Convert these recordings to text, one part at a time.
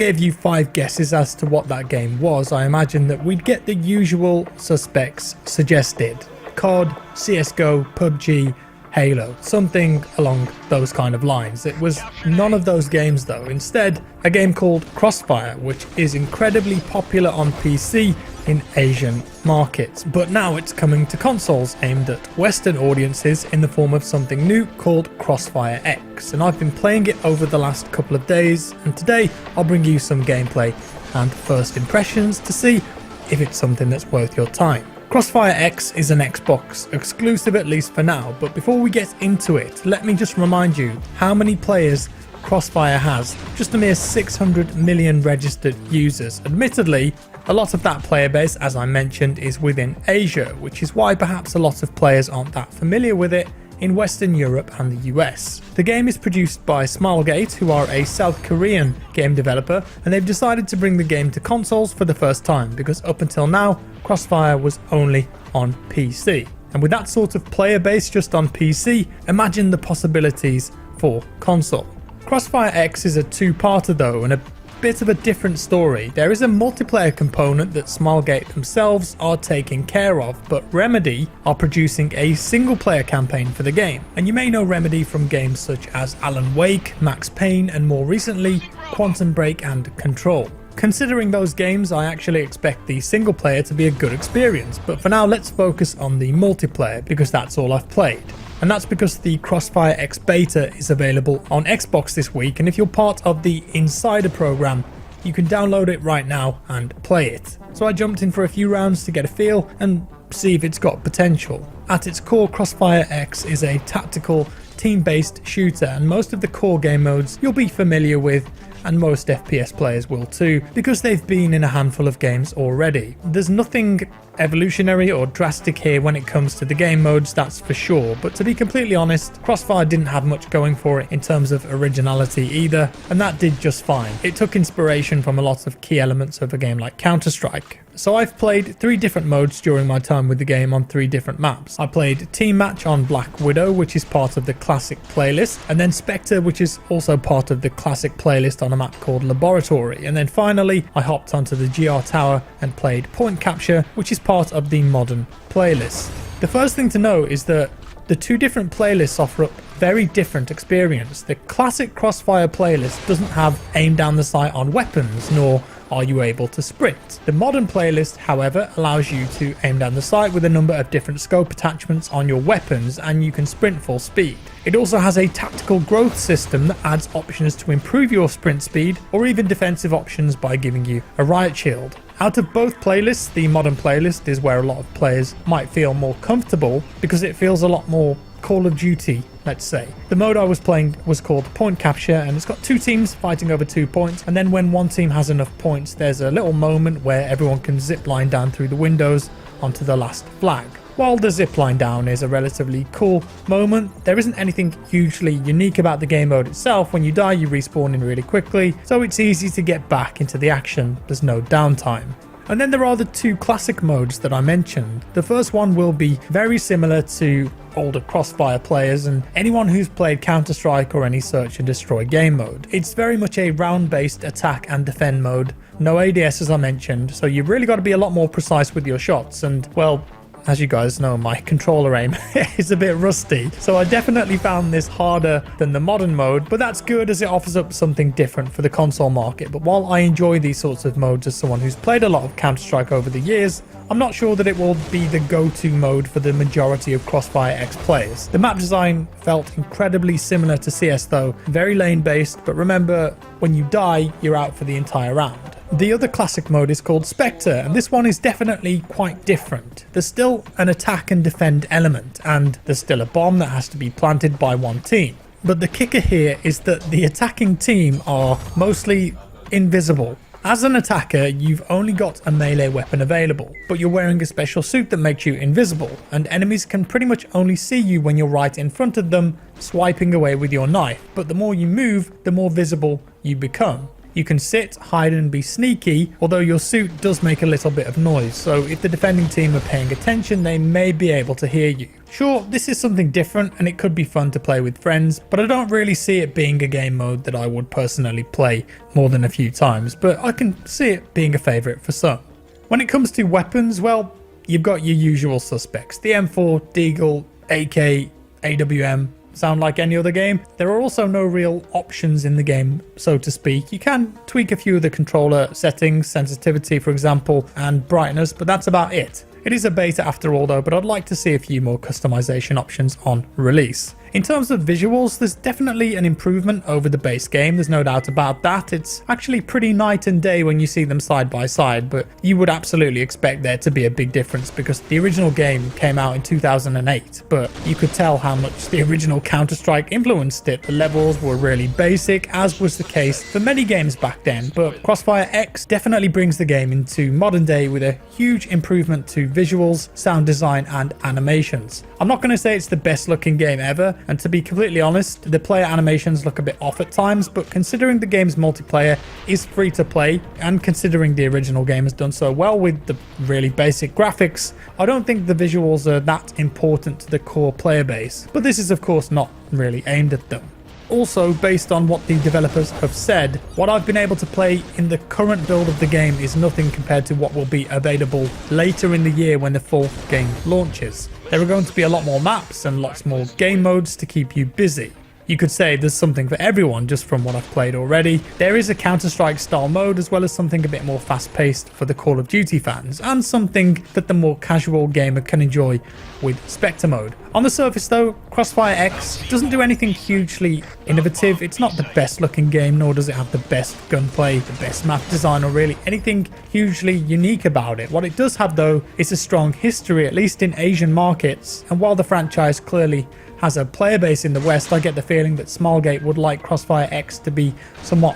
gave you 5 guesses as to what that game was, I imagined that we'd get the usual suspects suggested. COD, CSGO, PUBG, Halo, something along those kind of lines. It was none of those games though. Instead, a game called Crossfire, which is incredibly popular on PC in Asian markets, but now it's coming to consoles aimed at Western audiences in the form of something new called Crossfire X, and I've been playing it over the last couple of days, and today I'll bring you some gameplay and first impressions to see if it's something that's worth your time. Crossfire X is an Xbox exclusive, at least for now, but before we get into it, let me just remind you how many players Crossfire has. Just a mere 600 million registered users. Admittedly, a lot of that player base, as I mentioned, is within Asia, which is why perhaps a lot of players aren't that familiar with it in Western Europe and the US. The game is produced by Smilegate, who are a South Korean game developer, and they've decided to bring the game to consoles for the first time, because up until now, Crossfire was only on PC. And with that sort of player base just on PC, imagine the possibilities for console. Crossfire X is a two-parter though, and a bit of a different story. There is a multiplayer component that Smilegate themselves are taking care of, but Remedy are producing a single player campaign for the game. And you may know Remedy from games such as Alan Wake, Max Payne, and more recently, Quantum Break and Control. Considering those games, I actually expect the single player to be a good experience, but for now let's focus on the multiplayer because that's all I've played. And that's because the Crossfire X beta is available on Xbox this week, and if you're part of the Insider program, you can download it right now and play it. So I jumped in for a few rounds to get a feel and see if it's got potential. At its core, Crossfire X is a tactical, team-based shooter, and most of the core game modes you'll be familiar with, and most FPS players will too, because they've been in a handful of games already. There's nothing evolutionary or drastic here when it comes to the game modes, that's for sure, but to be completely honest, Crossfire didn't have much going for it in terms of originality either, and that did just fine. It took inspiration from a lot of key elements of a game like Counter-Strike. So I've played 3 different modes during my time with the game on 3 different maps. I played Team Match on Black Widow, which is part of the Classic playlist, and then Spectre, which is also part of the Classic playlist on a map called Laboratory, and then finally I hopped onto the GR Tower and played Point Capture, which is part of the Modern playlist. The first thing to know is that the 2 different playlists offer up very different experience. The Classic Crossfire playlist doesn't have aim down the sight on weapons, nor are you able to sprint. The Modern playlist, however, allows you to aim down the sight with a number of different scope attachments on your weapons, and you can sprint full speed. It also has a tactical growth system that adds options to improve your sprint speed, or even defensive options by giving you a riot shield. Out of both playlists, the Modern playlist is where a lot of players might feel more comfortable because it feels a lot more Call of Duty, let's say. The mode I was playing was called Point Capture, and it's got 2 teams fighting over 2 points, and then when one team has enough points, there's a little moment where everyone can zip line down through the windows onto the last flag. While the zip line down is a relatively cool moment, there isn't anything hugely unique about the game mode itself. When you die, you respawn in really quickly, so it's easy to get back into the action. There's no downtime. And then there are the 2 classic modes that I mentioned. The first one will be very similar to older Crossfire players and anyone who's played Counter-Strike or any search and destroy game mode. It's very much a round-based attack and defend mode. No ADS, as I mentioned, so you've really got to be a lot more precise with your shots, and well, as you guys know, my controller aim is a bit rusty, so I definitely found this harder than the Modern mode, but that's good as it offers up something different for the console market. But while I enjoy these sorts of modes as someone who's played a lot of Counter-Strike over the years, I'm not sure that it will be the go-to mode for the majority of Crossfire X players. The map design felt incredibly similar to CS though, very lane-based, but remember, when you die, you're out for the entire round. The other classic mode is called Spectre, and this one is definitely quite different. There's still an attack and defend element, and there's still a bomb that has to be planted by one team. But the kicker here is that the attacking team are mostly invisible. As an attacker, you've only got a melee weapon available, but you're wearing a special suit that makes you invisible, and enemies can pretty much only see you when you're right in front of them, swiping away with your knife. But the more you move, the more visible you become. You can sit, hide and be sneaky, although your suit does make a little bit of noise, so if the defending team are paying attention they may be able to hear you. Sure, this is something different and it could be fun to play with friends, but I don't really see it being a game mode that I would personally play more than a few times, but I can see it being a favourite for some. When it comes to weapons, well, you've got your usual suspects. The M4, Deagle, AK, AWM, sound like any other game. There are also no real options in the game, so to speak. You can tweak a few of the controller settings, sensitivity for example, and brightness, but that's about it. It is a beta after all though, but I'd like to see a few more customization options on release. In terms of visuals, there's definitely an improvement over the base game, there's no doubt about that. It's actually pretty night and day when you see them side by side, but you would absolutely expect there to be a big difference because the original game came out in 2008, but you could tell how much the original Counter-Strike influenced it. The levels were really basic, as was the case for many games back then, but Crossfire X definitely brings the game into modern day with a huge improvement to visuals, sound design and animations. I'm not going to say it's the best looking game ever, and to be completely honest, the player animations look a bit off at times, but considering the game's multiplayer is free to play, and considering the original game has done so well with the really basic graphics, I don't think the visuals are that important to the core player base, but this is of course not really aimed at them. Also, based on what the developers have said, what I've been able to play in the current build of the game is nothing compared to what will be available later in the year when the full game launches. There are going to be a lot more maps and lots more game modes to keep you busy. You could say there's something for everyone just from what I've played already. There is a Counter-Strike style mode as well as something a bit more fast-paced for the Call of Duty fans, and something that the more casual gamer can enjoy with Spectre mode. On the surface though, Crossfire X doesn't do anything hugely innovative. It's not the best looking game, nor does it have the best gunplay, the best map design, or really anything hugely unique about it. What it does have though is a strong history, at least in Asian markets, and while the franchise clearly has a player base in the West, I get the feeling that Smilegate would like Crossfire X to be somewhat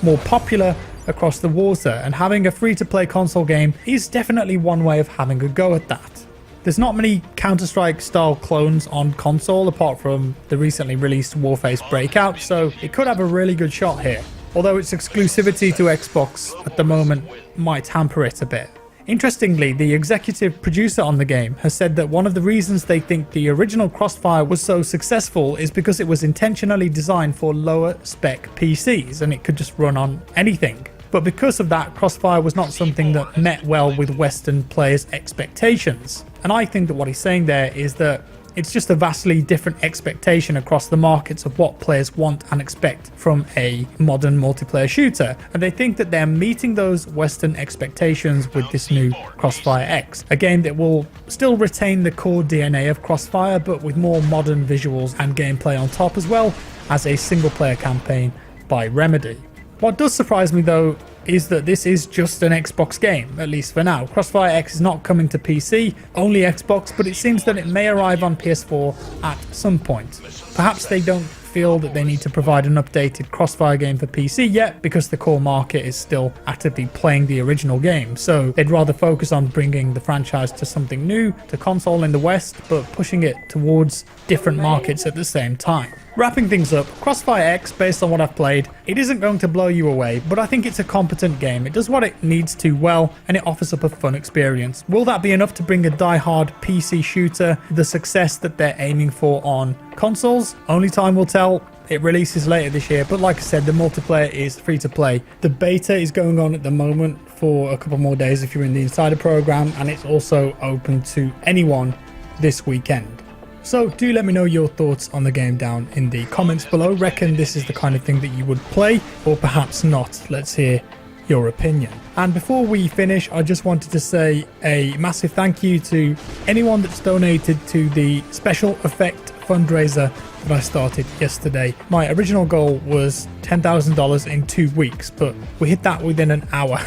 more popular across the water, and having a free-to-play console game is definitely one way of having a go at that. There's not many Counter-Strike style clones on console apart from the recently released Warface Breakout, so it could have a really good shot here, although its exclusivity to Xbox at the moment might hamper it a bit. Interestingly, the executive producer on the game has said that one of the reasons they think the original Crossfire was so successful is because it was intentionally designed for lower spec PCs and it could just run on anything. But because of that, Crossfire was not something that met well with Western players' expectations. And I think that what he's saying there is that it's just a vastly different expectation across the markets of what players want and expect from a modern multiplayer shooter, and they think that they're meeting those Western expectations with this new Crossfire X, a game that will still retain the core DNA of Crossfire but with more modern visuals and gameplay on top, as well as a single player campaign by Remedy. What does surprise me though is that this is just an Xbox game, at least for now. Crossfire X is not coming to PC, only Xbox, but it seems that it may arrive on PS4 at some point. Perhaps they don't feel that they need to provide an updated Crossfire game for PC yet because the core market is still actively playing the original game, so they'd rather focus on bringing the franchise to something new, to console in the West, but pushing it towards different markets at the same time. Wrapping things up, Crossfire X, based on what I've played, it isn't going to blow you away, but I think it's a competent game. It does what it needs to well, and it offers up a fun experience. Will that be enough to bring a die-hard PC shooter the success that they're aiming for on consoles? Only time will tell. It releases later this year, but like I said, the multiplayer is free to play. The beta is going on at the moment for a couple more days if you're in the Insider program, and it's also open to anyone this weekend. So do let me know your thoughts on the game down in the comments below. Reckon this is the kind of thing that you would play, or perhaps not? Let's hear your opinion. And before we finish, I just wanted to say a massive thank you to anyone that's donated to the special effect fundraiser that I started yesterday. My original goal was $10,000 in 2 weeks, but we hit that within an hour.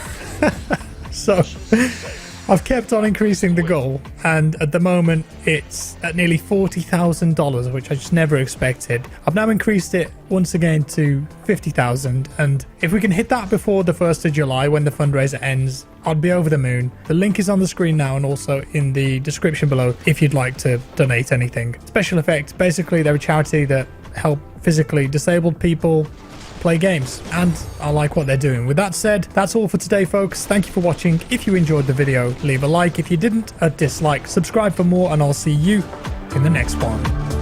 So I've kept on increasing the goal, and at the moment it's at nearly $40,000, which I just never expected. I've now increased it once again to $50,000, and if we can hit that before the 1st of July when the fundraiser ends, I'd be over the moon. The link is on the screen now and also in the description below if you'd like to donate anything. Special Effects, basically they're a charity that help physically disabled people play games, and I like what they're doing. With that said, that's all for today, folks. Thank you for watching. If you enjoyed the video, leave a like. If you didn't, a dislike. Subscribe for more, and I'll see you in the next one.